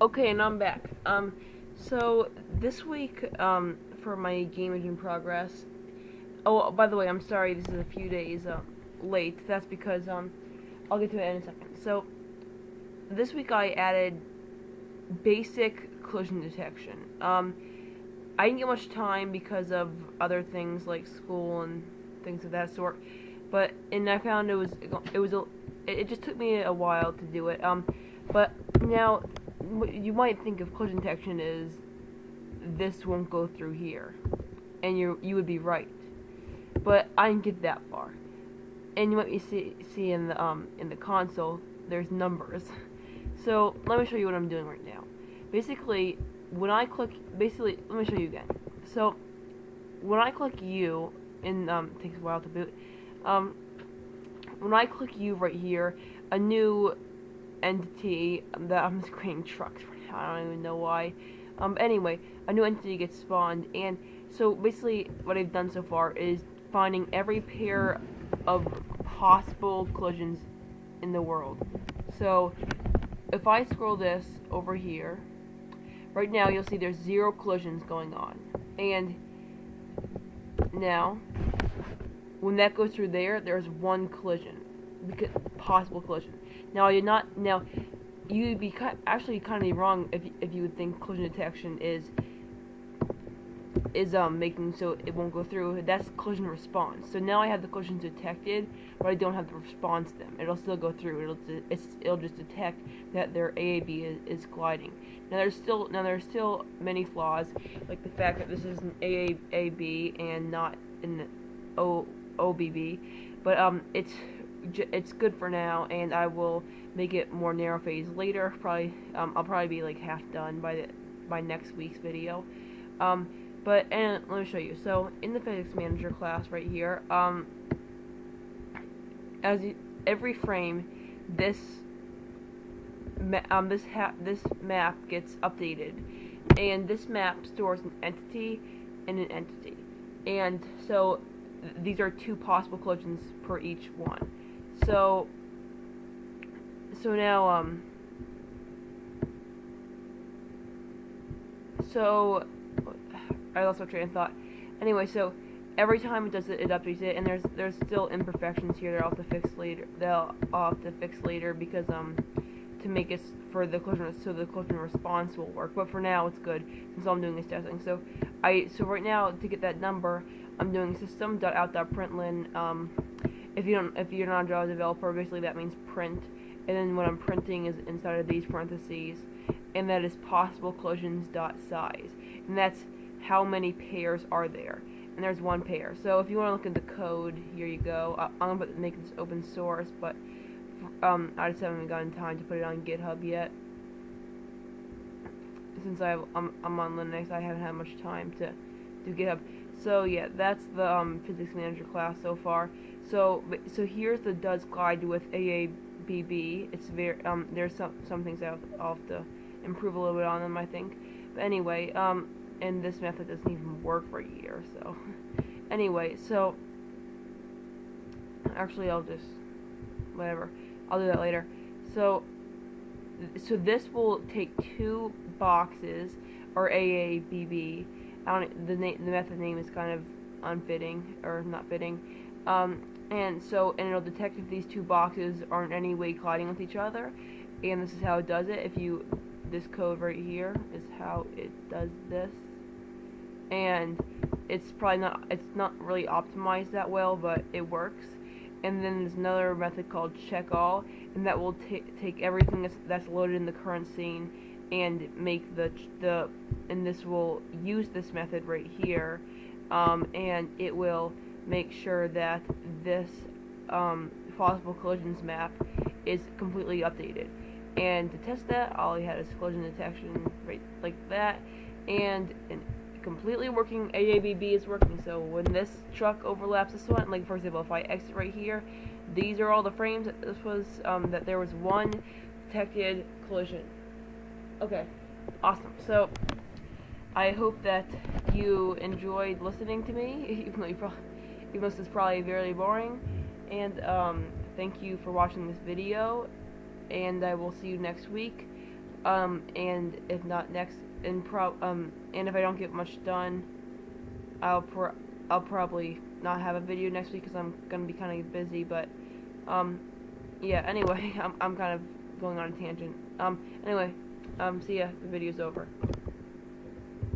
Okay, and I'm back. So this week, for my gaming in progress. Oh, by the way, I'm sorry. This is a few days late. That's because I'll get to it in a second. So this week I added basic collision detection. I didn't get much time because of other things like school and things of that sort. And I found it just took me a while to do it. But now you might think of collision detection is this won't go through here, and you would be right. But I didn't get that far. And you might see in the console there's numbers. So let me show you what I'm doing right now. Basically, let me show you again. So when I click U, and it takes a while to boot. Um, when I click U right here, a new entity that I'm just creating trucks right now. I don't even know why. Anyway, a new entity gets spawned, and so basically what I've done so far is finding every pair of possible collisions in the world. So if I scroll this over here, right now you'll see there's 0 collisions going on. And now, when that goes through there, there's 1 collision, possible collision. Now you'd be actually kind of wrong if you would think collision detection is making so it won't go through. That's collision response. So now I have the collisions detected, but I don't have the response to them. It'll still go through. It'll just detect that their AAB is gliding. Now there's still many flaws, like the fact that this is an AAB and not an OBB, but it's good for now, and I will make it more narrow phase later. I'll probably be like half done by next week's video. And let me show you. So in the physics manager class right here, every frame, this map gets updated, and this map stores an entity and an entity, and so these are 2 possible collisions per each one. So now so I lost my train of thought. Anyway, so every time it does it, it updates it, and there's still imperfections here that I'll have to fix later. Because to make it for the collision, so the collision response will work. But for now, it's good since all I'm doing is testing. So right now, to get that number, I'm doing system.out.println. If you're not a Java developer, basically that means print, and then what I'm printing is inside of these parentheses, and that is possible collisions.size, and that's how many pairs are there, and there's 1 pair. So if you want to look at the code, here you go. I'm going to make this open source, but I just haven't gotten time to put it on GitHub yet. Since I'm on Linux, I haven't had much time to do GitHub. So yeah, that's the physics manager class so far. So here's the does glide with AABB. It's there's some things I'll have to improve a little bit on them, I think. But anyway, and this method doesn't even work for a year. So anyway, so actually I'll just whatever. I'll do that later. So this will take 2 boxes, or AABB. The method name is kind of unfitting, or not fitting. And it'll detect if these 2 boxes are in any way colliding with each other. And this is how it does it. This code right here is how it does this. And it's not really optimized that well, but it works. And then there's another method called check all, and that will take everything that's loaded in the current scene and make and this will use this method right here, and it will make sure that this possible collisions map is completely updated. And to test that, all I had is collision detection right like that, and completely working. AABB is working. So when this truck overlaps this one, like for example, if I exit right here, these are all the frames that this was that there was 1 detected collision. Okay, awesome. So I hope that you enjoyed listening to me, even though this is probably very boring. And thank you for watching this video, and I will see you next week And if not next, and if I don't get much done, I'll probably not have a video next week because I'm gonna be kind of busy. But um, yeah. Anyway, I'm kind of going on a tangent. Anyway, see ya. The video's over.